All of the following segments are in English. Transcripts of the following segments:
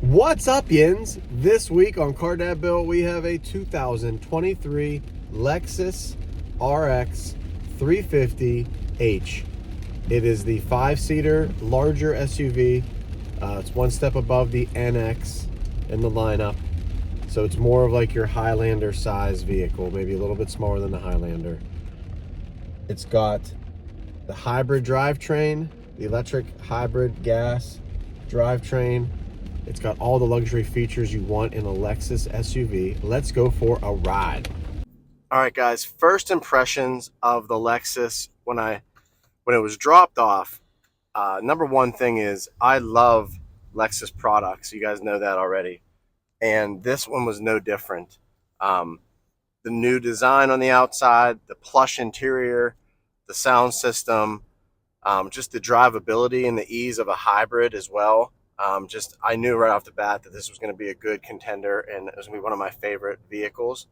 What's up, Yins? This week on Car Dad Built, we have a 2023 Lexus RX 350H. It is the 5-seater, larger SUV. It's one step above the NX in the lineup. So it's more of like your Highlander size vehicle, maybe a little bit smaller than the Highlander. It's got the hybrid drivetrain, the electric hybrid gas drivetrain. It's got all the luxury features you want in a Lexus SUV. Let's go for a ride. All right, guys, first impressions of the Lexus when it was dropped off. Number one thing is I love Lexus products. You guys know that already. And this one was no different. The new design on the outside, the plush interior, the sound system, just the drivability and the ease of a hybrid as well. I knew right off the bat that this was going to be a good contender and it was going to be one of my favorite vehicles.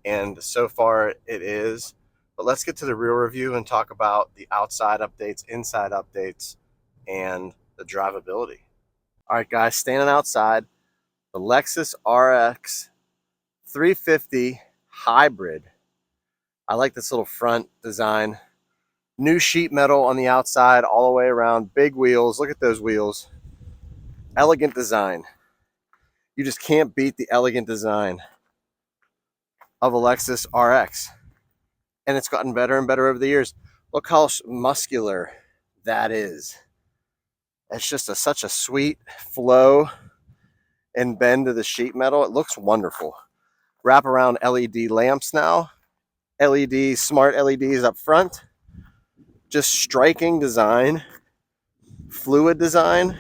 And so far it is. But let's get to the real review and talk about the outside updates, inside updates, and the drivability. All right, guys, standing outside, the Lexus RX 350 Hybrid. I like this little front design. New sheet metal on the outside all the way around. Big wheels. Look at those wheels. Elegant design. You just can't beat the elegant design of a Lexus RX. And it's gotten better and better over the years. Look how muscular that is. It's just such a sweet flow and bend to the sheet metal. It looks wonderful. Wrap around LED lamps now. smart LEDs up front. Just striking design. Fluid design.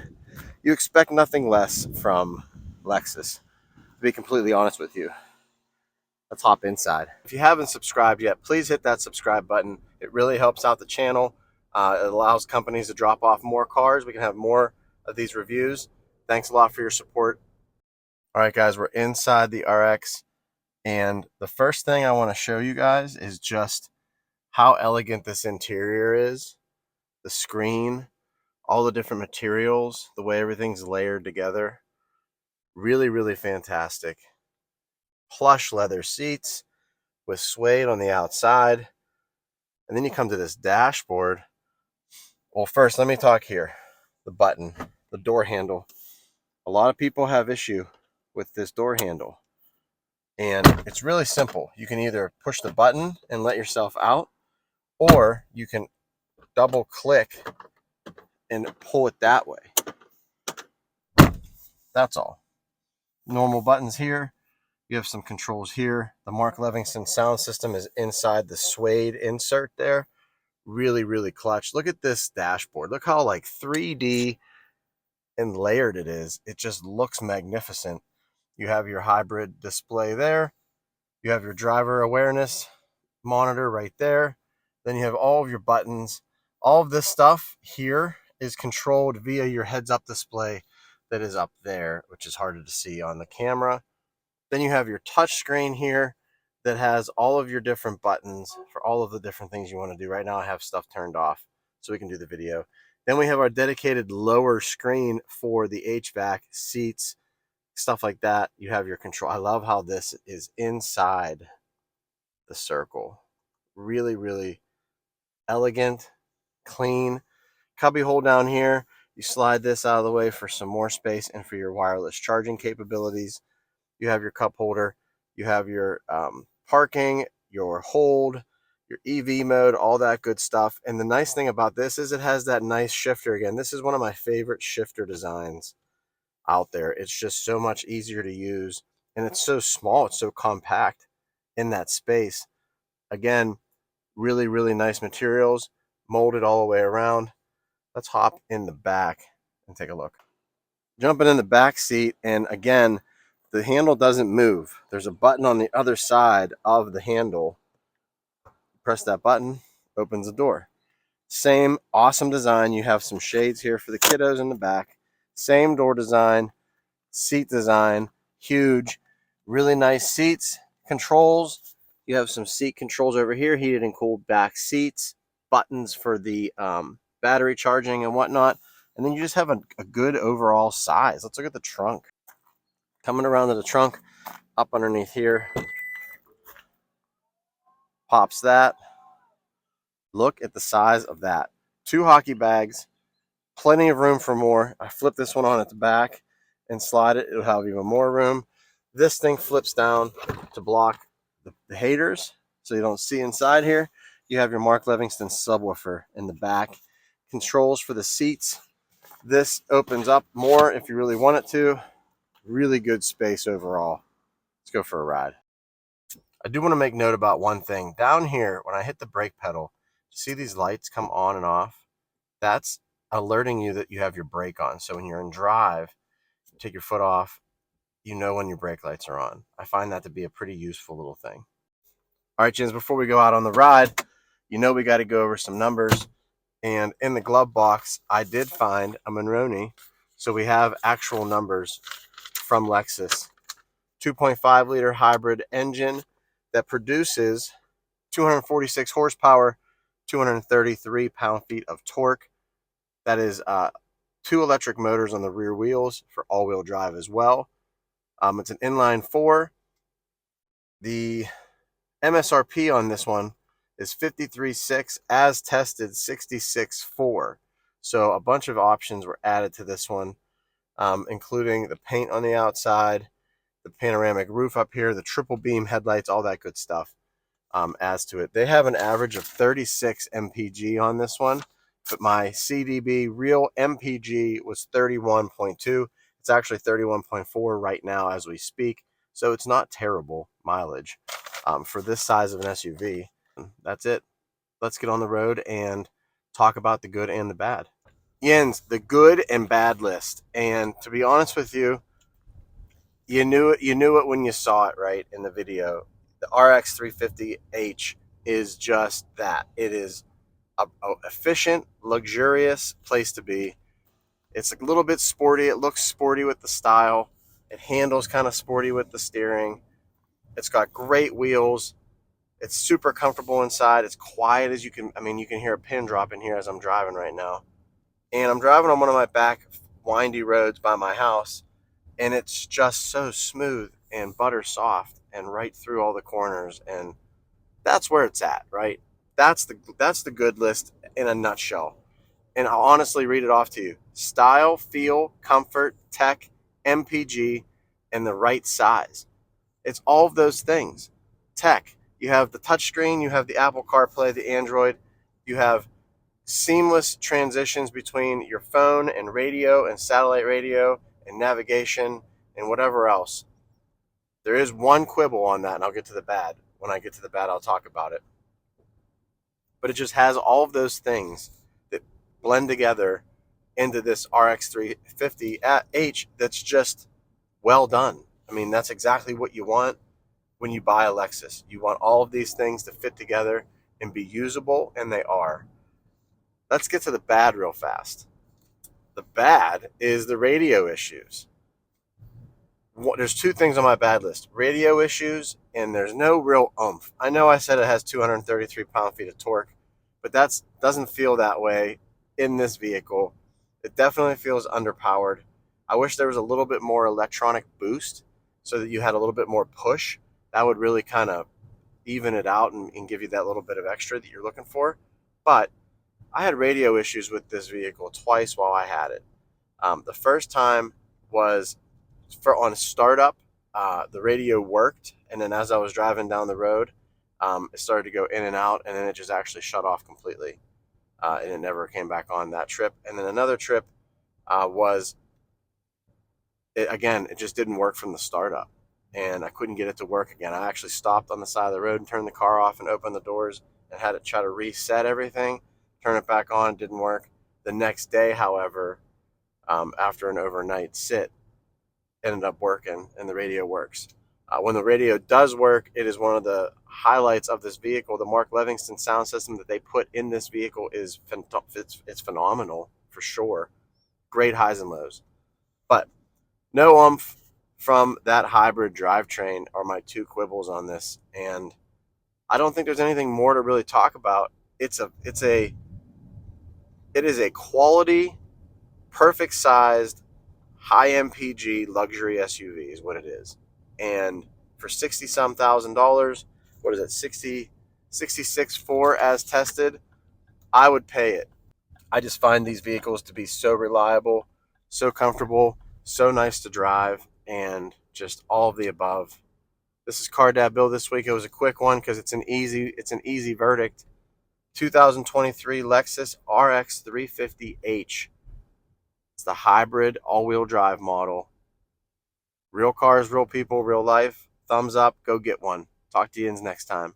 You expect nothing less from Lexus, to be completely honest with you. Let's hop inside. If you haven't subscribed yet, please hit that subscribe button. It really helps out the channel. It allows companies to drop off more cars. We can have more of these reviews. Thanks a lot for your support. All right, guys, we're inside the RX. And the first thing I want to show you guys is just how elegant this interior is. The screen, all the different materials, the way everything's layered together. Really, really fantastic. Plush leather seats with suede on the outside. And then you come to this dashboard. Well, first, let me talk here. The button, the door handle. A lot of people have issue with this door handle. And it's really simple. You can either push the button and let yourself out, or you can double click and pull it that way. That's all. Normal buttons here. You have some controls here. The Mark Livingston sound system is inside the suede insert there. Really, really clutch. Look at this dashboard. Look how like 3D and layered it is. It just looks magnificent. You have your hybrid display there. You have your driver awareness monitor right there. Then you have all of your buttons. All of this stuff here is controlled via your heads-up display that is up there, which is harder to see on the camera. Then you have your touch screen here that has all of your different buttons for all of the different things you want to do. Right now I have stuff turned off so we can do the video. Then we have our dedicated lower screen for the HVAC, seats, stuff like that. You have your control. I love how this is inside the circle. Really, really elegant, clean. Cubby hole down here. You slide this out of the way for some more space and for your wireless charging capabilities. You have your cup holder. You have your parking, your hold, your EV mode, all that good stuff. And the nice thing about this is it has that nice shifter. Again, this is one of my favorite shifter designs out there. It's just so much easier to use. And it's so small. It's so compact in that space. Again, really, really nice materials, molded all the way around. Let's hop in the back and take a look. Jumping in the back seat, and again, the handle doesn't move. There's a button on the other side of the handle. Press that button, opens the door. Same awesome design. You have some shades here for the kiddos in the back. Same door design, seat design, huge, really nice seats, controls. You have some seat controls over here, heated and cooled back seats, buttons for the battery charging and whatnot. And then you just have a good overall size. Let's look at the trunk. Coming around to the trunk, up underneath here, pops that. Look at the size of that. 2 hockey bags, plenty of room for more. I flip this one on at the back and slide it. It'll have even more room. This thing flips down to block the haters so you don't see inside here. You have your Mark Livingston subwoofer in the back. Controls for the seats. This opens up more if you really want it to. Really good space overall. Let's go for a ride. I do want to make note about one thing. Down here, when I hit the brake pedal, see these lights come on and off? That's alerting you that you have your brake on. So when you're in drive, you take your foot off, you know when your brake lights are on. I find that to be a pretty useful little thing. All right, Jens, before we go out on the ride, you know we got to go over some numbers. And in the glove box, I did find a Monroney. So we have actual numbers from Lexus. 2.5 liter hybrid engine that produces 246 horsepower, 233 pound-feet of torque. That is 2 electric motors on the rear wheels for all-wheel drive as well. It's an inline 4. The MSRP on this one is $53,600, as tested $66,400. So a bunch of options were added to this one, including the paint on the outside, the panoramic roof up here, the triple beam headlights, all that good stuff adds to it. They have an average of 36 mpg on this one, but my CDB real mpg was 31.2. It's actually 31.4 right now as we speak, so it's not terrible mileage for this size of an SUV. That's it. Let's get on the road and talk about the good and the bad. Jens, the good and bad list. And to be honest with you, you knew it when you saw it, right, in the video. The RX 350h is just that. It is a efficient, luxurious place to be. It's a little bit sporty. It looks sporty with the style. It handles kind of sporty with the steering. It's got great wheels. It's super comfortable inside. It's quiet as you can. I mean, you can hear a pin drop in here as I'm driving right now. And I'm driving on one of my back windy roads by my house, and it's just so smooth and butter soft and right through all the corners. And that's where it's at, right? That's the good list in a nutshell. And I'll honestly read it off to you. Style, feel, comfort, tech, MPG, and the right size. It's all of those things. Tech. You have the touchscreen, you have the Apple CarPlay, the Android, you have seamless transitions between your phone and radio and satellite radio and navigation and whatever else. There is one quibble on that, and I'll get to the bad. When I get to the bad, I'll talk about it. But it just has all of those things that blend together into this RX 350h that's just well done. I mean, that's exactly what you want when you buy a Lexus. You want all of these things to fit together and be usable, and they are. Let's get to the bad real fast. The bad is the radio issues. There's 2 things on my bad list. Radio issues, and there's no real oomph. I know I said it has 233 pound-feet of torque, but that doesn't feel that way in this vehicle. It definitely feels underpowered. I wish there was a little bit more electronic boost so that you had a little bit more push. That would really kind of even it out and give you that little bit of extra that you're looking for. But I had radio issues with this vehicle twice while I had it. The first time was on startup. The radio worked, and then as I was driving down the road, it started to go in and out, and then it just actually shut off completely, and it never came back on that trip. And then another trip it just didn't work from the startup, and I couldn't get it to work again. I actually stopped on the side of the road and turned the car off and opened the doors and had it try to reset everything, turn it back on. Didn't work. The next day, however, after an overnight sit, ended up working, and the radio works. When the radio does work, it is one of the highlights of this vehicle. The Mark Livingston sound system that they put in this vehicle is it's phenomenal for sure. Great highs and lows. But no oomph from that hybrid drivetrain are my 2 quibbles on this, and I don't think there's anything more to really talk about. It is a quality, perfect sized high MPG luxury SUV is what it is. And for 60 some thousand dollars, what is it, 66.4 as tested, I would pay it. I just find these vehicles to be so reliable, so comfortable, so nice to drive, and just all of the above. This is Car Dad Bill this week. It was a quick one because it's an easy verdict. 2023 Lexus RX 350h. It's the hybrid all-wheel drive model. Real cars, real people, real life. Thumbs up. Go get one. Talk to you next time.